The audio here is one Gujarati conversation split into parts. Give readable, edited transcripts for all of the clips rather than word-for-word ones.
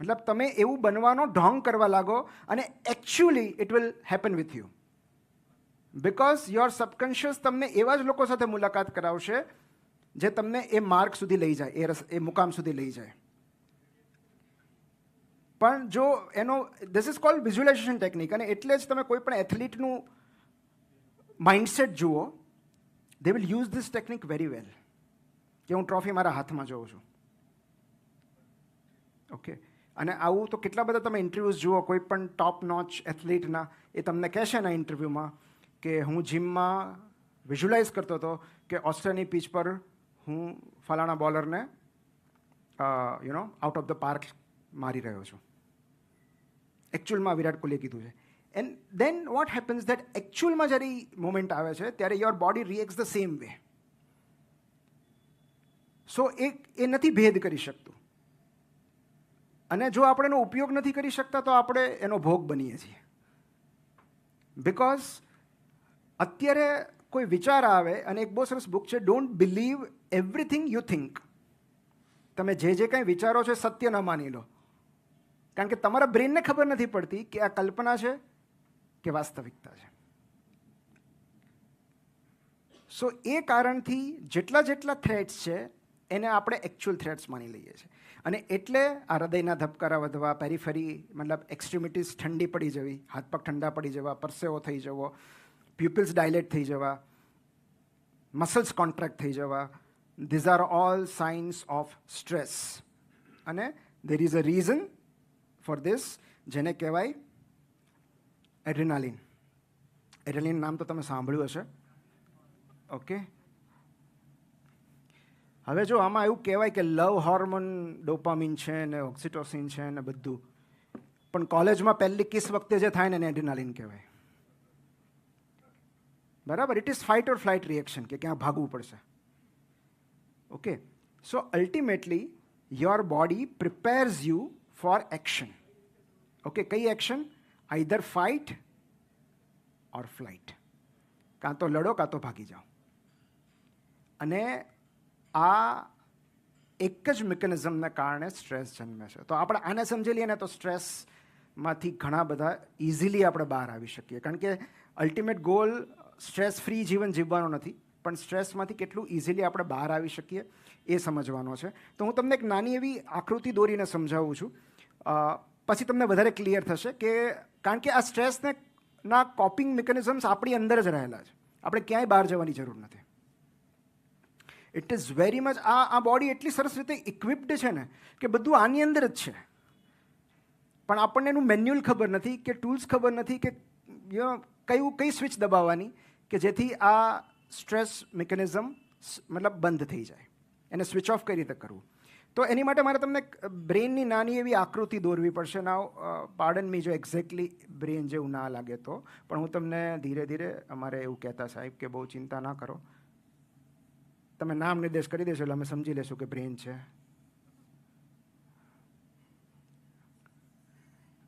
મતલબ તમે એવું બનવાનો ઢોંગ કરવા લાગો અને actually it will happen with you, because your subconscious તમને એવા જ લોકો સાથે મુલાકાત કરાવશે જે તમને એ માર્ગ સુધી લઈ જાય, એ મુકામ સુધી લઈ જાય. પણ જો એનો this is called visualisation technique, અને એટલે જ તમે કોઈ પણ એથ્લીટનું માઇન્ડસેટ જુઓ, they will use this technique very well, કે હું ટ્રોફી મારા હાથમાં જોઉં છું. ઓકે, અને આવું તો કેટલા બધા તમે ઇન્ટરવ્યૂઝ જુઓ, કોઈ પણ ટોપ નોચ એથ્લીટના, એ તમને કહેશે એના ઇન્ટરવ્યૂમાં કે હું જિમમાં વિઝ્યુલાઇઝ કરતો હતો કે ઓસ્ટ્રેલિયાની પીચ પર હું ફલાણા બોલરને આઉટ ઓફ ધ પાર્ક મારી રહ્યો છું. એકચ્યુઅલમાં વિરાટ કોહલીએ કીધું છે. And then what happens that એકચ્યુઅલમાં જ્યારે મોમેન્ટ આવે છે ત્યારે your body reacts the same way. So એ નથી ભેદ કરી શકતું, અને જો આપણે એનો ઉપયોગ નથી કરી શકતા તો આપણે એનો ભોગ બનીએ છીએ. બિકોઝ અત્યારે કોઈ વિચાર આવે, અને એક બહુ સરસ બુક છે, don't believe everything you think. તમે જે કંઈ વિચારો છો સત્ય ન માની લો, કારણ કે તમારા બ્રેનને ખબર નથી પડતી કે આ કલ્પના છે કે વાસ્તવિકતા છે. સો એ કારણથી જેટલા થ્રેટ્સ છે એને આપણે એકચ્યુઅલ થ્રેટ્સ માની લઈએ છીએ, અને એટલે આ હૃદયના ધબકારા વધવા, પેરીફેરી મતલબ એક્સ્ટ્રીમિટીઝ ઠંડી પડી જવી, હાથ પગ ઠંડા પડી જવા, પરસેવો થઈ જવો, પ્યુપિલ્સ ડાયલેટ થઈ જવા, મસલ્સ કોન્ટ્રાક્ટ થઈ જવા, these are all signs of stress. અને there is a reason for this, જેને કહેવાય એડ્રેનાલિન. એડ્રેનાલિન નામ તો તમે સાંભળ્યું હશે. ઓકે, હવે જો આમાં એવું કહેવાય કે લવ હોર્મોન ડોપામિન છે ને ઓક્સિટોસિન છે ને બધું, પણ કોલેજમાં પહેલી કિસ વખતે જે થાય ને એને એડ્રેનાલિન કહેવાય. બરાબર, it is fight or flight reaction, કે ક્યાં ભાગવું પડશે. Okay, so ultimately your body prepares you for action. Okay, કઈ action? Either fight or flight, કાં તો લડો કાં તો ભાગી જાઓ. અને આ એક જ મિકેનિઝમને કારણે સ્ટ્રેસ જન્મે છે. તો આપણે આને સમજી લઈએ ને તો સ્ટ્રેસમાંથી ઘણા બધા ઇઝીલી આપણે બહાર આવી શકીએ, કારણ કે અલ્ટિમેટ ગોલ સ્ટ્રેસ ફ્રી જીવન જીવવાનો નથી, પણ સ્ટ્રેસમાંથી કેટલું ઇઝીલી આપણે બહાર આવી શકીએ એ સમજવાનો છે. તો હું તમને એક નાની એવી આકૃતિ દોરીને સમજાવું છું, પછી તમને વધારે ક્લિયર થશે. કે કારણ કે આ સ્ટ્રેસને ના કોપિંગ મિકેનિઝમ્સ આપણી અંદર જ રહેલા છે, આપણે ક્યાંય બહાર જવાની જરૂર નથી. ઇટ ઇઝ વેરી મચ, આ બોડી એટલી સરસ રીતે ઇક્વિપ્ડ છે ને કે બધું આની અંદર જ છે, પણ આપણને એનું મેન્યુઅલ ખબર નથી, કે ટૂલ્સ ખબર નથી, કે કઈ સ્વિચ દબાવવાની કે જેથી આ સ્ટ્રેસ મિકેનિઝમ મતલબ બંધ થઈ જાય, એને સ્વિચ ઓફ કઈ રીતે કરવું. તો એની માટે મારે તમને બ્રેનની નાની એવી આકૃતિ દોરવી પડશે. નાવ પાર્ડન મી જો એક્ઝેક્ટલી બ્રેન જેવું ના લાગે તો, પણ હું તમને ધીરે ધીરે, અમારે એવું કહેતા સાહેબ કે બહુ ચિંતા ના કરો, તમે નામ નિર્દેશ કરી દેશો એટલે અમે સમજી લેશું કે બ્રેન છે.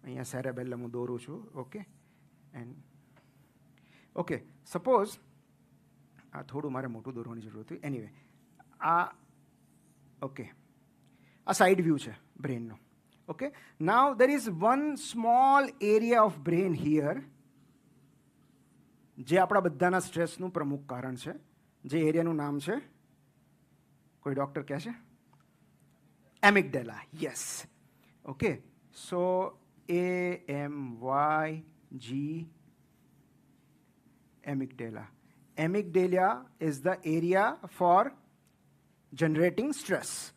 અહીંયા સેરેબેલમ હું દોરું છું. ઓકે, એન્ડ ઓકે, સપોઝ આ થોડું મારે મોટું દોરવાની જરૂર હતી. એનીવે, ઓકે, આ સાઇડ વ્યૂ છે બ્રેનનો. Okay, now there is one small area of brain here, જે આપણા બધાના સ્ટ્રેસનું પ્રમુખ કારણ છે. જે એરિયાનું નામ છે, કોઈ ડૉક્ટર કહે છે? Amygdala. Yes. Okay, so AMYG, amygdala. Amygdala is the area for generating stress.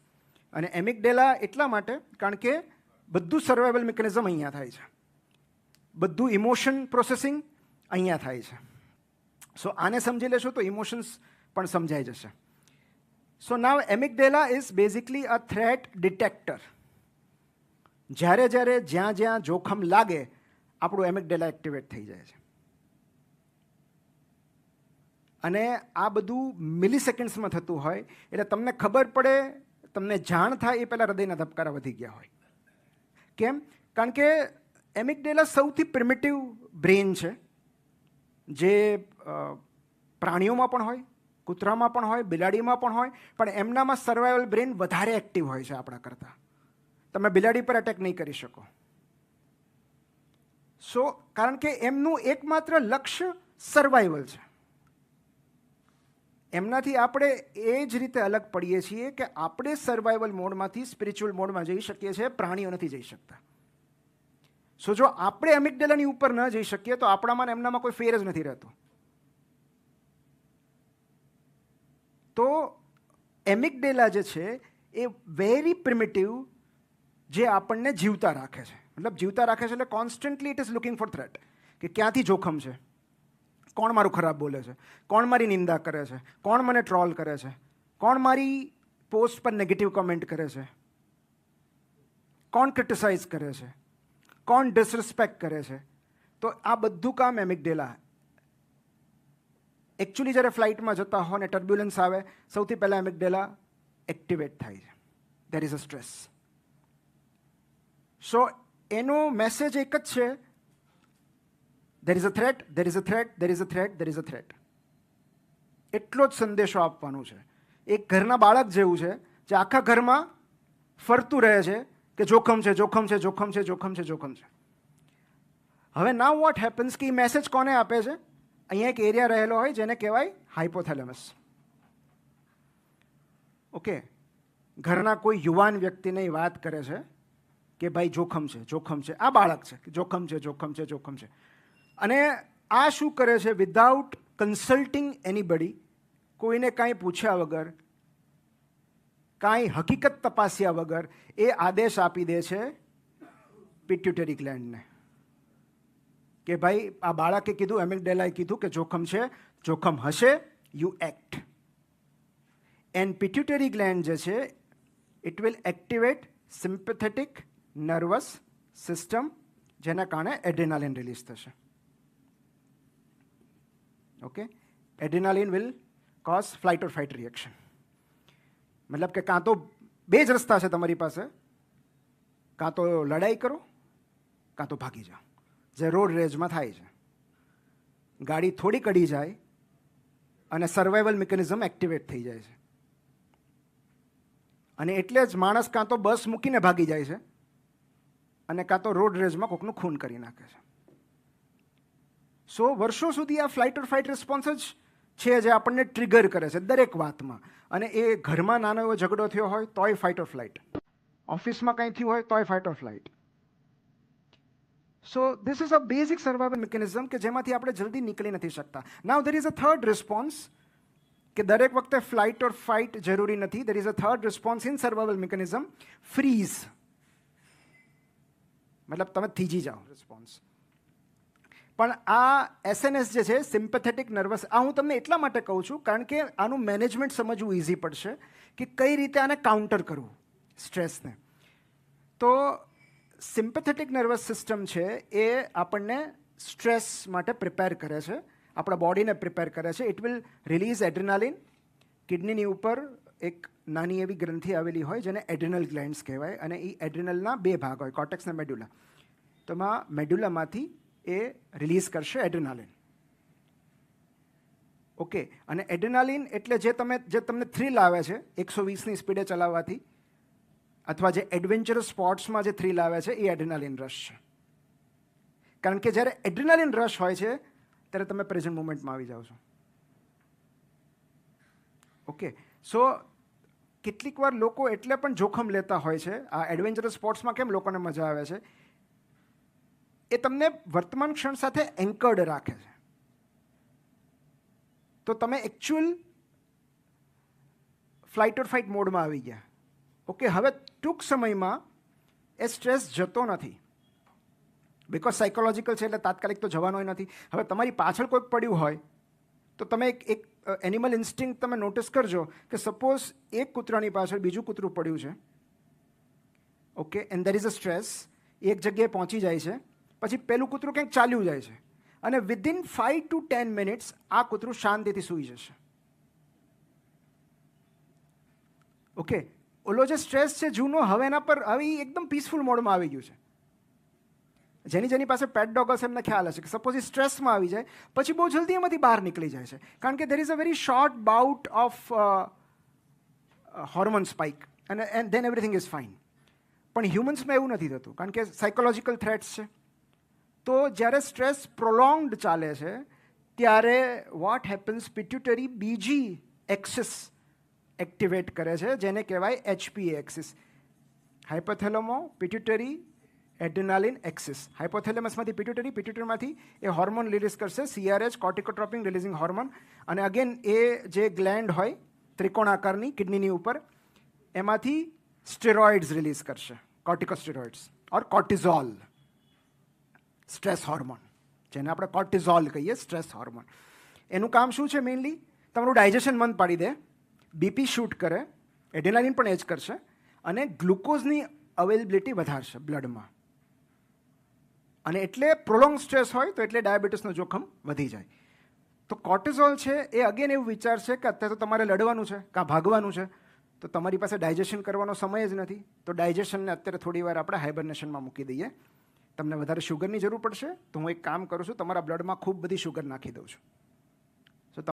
અને એમિગડેલા એટલા માટે કારણ કે બધું સર્વાઇવલ મિકેનિઝમ અહીંયા થાય છે, બધું ઇમોશન પ્રોસેસિંગ અહીંયા થાય છે. સો આને સમજી લેશો તો ઇમોશન્સ પણ સમજાઈ જશે. So now amygdala is basically a threat detector. જ્યારે જ્યાં જોખમ લાગે આપણું એમિગડેલા એક્ટિવેટ થઈ જાય છે. અને આ બધું મિલી સેકન્ડ્સમાં થતું હોય, એટલે તમને ખબર પડે, તમને જાણ થાય એ પહેલાં હૃદયના ધબકારા વધી ગયા હોય. કેમ? કારણ કે એમિગડેલા સૌથી પ્રિમિટિવ બ્રેન છે, જે પ્રાણીઓમાં પણ હોય, કૂતરામાં પણ હોય, બિલાડીમાં પણ હોય, પણ એમનામાં સર્વાઇવલ બ્રેન વધારે એક્ટિવ હોય છે આપણા કરતાં. તમે બિલાડી પર એટેક નહીં કરી શકો. સો કારણ કે એમનું એકમાત્ર લક્ષ્ય સર્વાઈવલ છે. એમનાથી આપણે એ જ રીતે અલગ પડીએ છીએ કે આપણે સર્વાઈવલ મોડમાંથી સ્પિરિચ્યુઅલ મોડમાં જઈ શકીએ છીએ, પ્રાણીઓ નથી જઈ શકતા. સો જો આપણે એમિગડેલાની ઉપર ન જઈ શકીએ તો આપણામાં એમનામાં કોઈ ફેર જ નથી રહેતો. તો એમિગડેલા જે છે એ વેરી પ્રિમિટિવ, જે આપણને જીવતા રાખે છે. મતલબ જીવતા રાખે છે એટલે constantly it is looking for threat, કે ક્યાંથી જોખમ છે, કોણ મારું ખરાબ બોલે છે, કોણ મારી નિંદા કરે છે, કોણ મને ટ્રોલ કરે છે, કોણ મારી પોસ્ટ પર નેગેટિવ કમેન્ટ કરે છે, કોણ ક્રિટિસાઇઝ કરે છે, કોણ ડિસરિસ્પેક્ટ કરે છે. તો આ બધું કામ એમિગડેલા. એકચ્યુઅલી જ્યારે ફ્લાઇટમાં જતા હો ને ટર્બ્યુલન્સ આવે, સૌથી પહેલાં એમિગડેલા એક્ટિવેટ થાય છે. દેર ઇઝ અ સ્ટ્રેસ. સો એનો મેસેજ એક જ છે, દેર is a threat, there is a threat, there is a threat, there is a threat. એટલો જ સંદેશો આપવાનો છે. એક ઘરના બાળક જેવું છે જે આખા ઘરમાં ફરતું રહે છે કે જોખમ છે, જોખમ છે, જોખમ છે, જોખમ છે, જોખમ છે. હવે નાઉ વોટ હેપન્સ કે મેસેજ કોને આપે છે? અહીંયા એક એરિયા રહેલો હોય જેને કહેવાય હાઇપોથેલેમસ. ઓકે, ઘરના કોઈ યુવાન વ્યક્તિને વાત કરે છે કે ભાઈ જોખમ છે, જોખમ છે. આ બાળક છે કે જોખમ છે, જોખમ છે, જોખમ છે. અને આ શું કરે છે? વિધાઉટ કન્સલ્ટિંગ એનીબડી, કોઈને કાંઈ પૂછ્યા વગર, કાંઈ હકીકત તપાસ્યા વગર એ આદેશ આપી દે છે પિટ્યુટરી ગ્લેન્ડને કે ભાઈ આ બાળકે કીધું, એમિગડેલાએ કીધું કે જોખમ છે, જોખમ હશે, you act. And pituitary gland જે છે it will activate sympathetic nervous system, જેના કારણે એડ્રેનાલિન રિલીઝ થશે. Okay, adrenaline will cause flight or fight reaction. મતલબ કે કાં તો બે જ રસ્તા છે તમારી પાસે, કાં તો લડાઈ કરો, કાં તો ભાગી જાઓ, જે રોડ રેજમાં થાય છે. ગાડી થોડી કડી જાય અને સર્વાઈવલ મિકેનિઝમ એક્ટિવેટ થઈ જાય છે. અને એટલે જ માણસ કાં તો બસ મૂકીને ભાગી જાય છે અને કાં તો રોડ રેજમાં કોકનું ખૂન કરી નાખે છે. સો વર્ષો સુધી આ ફ્લાઇટ ઓર ફાઇટ રિસ્પોન્સ જ છે જે આપણને ટ્રિગર કરે છે દરેક વાતમાં. અને એ ઘરમાં નાનો એવો ઝઘડો થયો હોય તોય ફાઇટ ઓર ફ્લાઇટ, ઓફિસમાં કંઈ થયું હોય તોય fight or flight. So this is a basic survival mechanism કે જેમાંથી આપણે જલ્દી નીકળી નથી શકતા. Now there is a third response, કે દરેક વખતે ફ્લાઇટ ઓર ફાઇટ જરૂરી નથી. There is a third response in survival mechanism, freeze. મતલબ તમે થીજી જાઓ રિસ્પોન્સ. પણ આ એસએનએસ જે છે, સિમ્પેથેટિક નર્વસ, આ હું તમને એટલા માટે કહું છું કારણ કે આનું મેનેજમેન્ટ સમજવું ઇઝી પડશે કે કઈ રીતે આને કાઉન્ટર કરવું સ્ટ્રેસને. તો સિમ્પેથેટિક નર્વસ સિસ્ટમ છે એ આપણને સ્ટ્રેસ માટે પ્રિપેર કરે છે, આપણા બોડીને પ્રિપેર કરે છે. It will release adrenaline. કિડનીની ઉપર એક નાની એવી ગ્રંથિ આવેલી હોય જેને એડ્રેનલ ગ્લેન્ડ્સ કહેવાય, અને એ એડ્રેનલના બે ભાગ હોય, કોર્ટેક્સ અને મેડ્યુલા. તો મેડ્યુલામાંથી એ રિલીઝ કરશે એડ્રેનાલિન. ઓકે, અને એડ્રેનાલિન એટલે જે તમને થ્રિલ આવે છે 120ની સ્પીડે ચલાવવાથી, અથવા જે એડવેન્ચરસ સ્પોર્ટ્સમાં જે થ્રિલ આવે છે એ એડ્રેનાલિન રશ છે. કારણ કે જ્યારે એડ્રેનાલિન રશ હોય છે ત્યારે તમે પ્રેઝન્ટ મોમેન્ટમાં આવી જાઓ છો. ઓકે, સો કેટલીક વાર લોકો એટલે પણ જોખમ લેતા હોય છે. આ એડવેન્ચરસ સ્પોર્ટ્સમાં કેમ લોકોને મજા આવે છે? એ તમને વર્તમાન ક્ષણ સાથે એન્કર્ડ રાખે છે. તો તમે એકચ્યુઅલ ફ્લાઇટ ઓર ફાઇટ મોડમાં આવી ગયા. ઓકે, હવે ટૂંક સમયમાં એ સ્ટ્રેસ જતો નથી, બિકોઝ સાયકોલોજીકલ છે એટલે તાત્કાલિક તો જવાનો નથી. હવે તમારી પાછળ કોઈક પડ્યું હોય તો તમે એક એનિમલ ઇન્સ્ટિંક્ટ તમે નોટિસ કરજો કે સપોઝ એક કૂતરાની પાછળ બીજું કૂતરું પડ્યું છે. Okay, and there is a stress. એક જગ્યાએ પહોંચી જાય છે, પછી પેલું કૂતરું ક્યાંક ચાલ્યું જાય છે, અને વિધિન 5 to 10 મિનિટ્સ આ કૂતરું શાંતિથી સૂઈ જશે. ઓકે, ઓલો જે સ્ટ્રેસ છે જૂનો, હવે એના પર હવે એકદમ પીસફુલ મોડમાં આવી ગયું છે. જેની પાસે પેટ ડોગ હશે એમને ખ્યાલ હશે કે સપોઝ એ સ્ટ્રેસમાં આવી જાય પછી બહુ જલ્દી એમાંથી બહાર નીકળી જાય છે, કારણ કે દેર is a very short about of hormone spike, and then everything is fine. પણ હ્યુમન્સમાં એવું નથી થતું કારણ કે સાયકોલોજીકલ થ્રેટ્સ છે. તો જ્યારે સ્ટ્રેસ પ્રોલોંગ્ડ ચાલે છે ત્યારે વોટ હેપન્સ, પિટ્યુટરી બીજી એક્સિસ એક્ટિવેટ કરે છે જેને કહેવાય HPA axis, hypothalamo pituitary adrenaline axis. હાઇપોથેલેમસમાંથી પિટ્યુટરી, પિટ્યુટરીમાંથી એ હોર્મોન રિલીઝ કરશે CRH, કોર્ટિકોટ્રોપિન રિલીઝિંગ હોર્મોન. અને અગેન એ જે ગ્લેન્ડ હોય ત્રિકોણ આકારની કિડનીની ઉપર, એમાંથી સ્ટેરોઇડ્સ રિલીઝ કરશે, કોર્ટિકોસ્ટેરોઇડ્સ ઓર કોર્ટિઝોલ, સ્ટ્રેસ હોર્મોન, જેને આપણે કોર્ટિઝોલ કહીએ, સ્ટ્રેસ હોર્મોન. એનું કામ શું છે? મેઇનલી તમારું ડાયજેશન મંદ પાડી દે, BP શૂટ કરે, એડ્રેનાલિન પણ એ જ કરશે, અને ગ્લુકોઝની અવેલેબિલિટી વધારશે બ્લડમાં. અને એટલે પ્રોલોંગ સ્ટ્રેસ હોય તો એટલે ડાયાબિટીસનું જોખમ વધી જાય. તો કોર્ટિઝોલ છે એ અગેન એવું વિચારશે કે અત્યારે તો તમારે લડવાનું છે કાં ભાગવાનું છે, તો તમારી પાસે ડાયજેશન કરવાનો સમય જ નથી, તો ડાયજેશનને અત્યારે થોડી વાર આપણે હાઇબરનેશનમાં મૂકી દઈએ. તમને વધારે શુગરની જરૂર પડશે તો હું એક કામ કરું છું, તમારા બ્લડમાં ખૂબ બધી શુગર નાખી દઉં છું.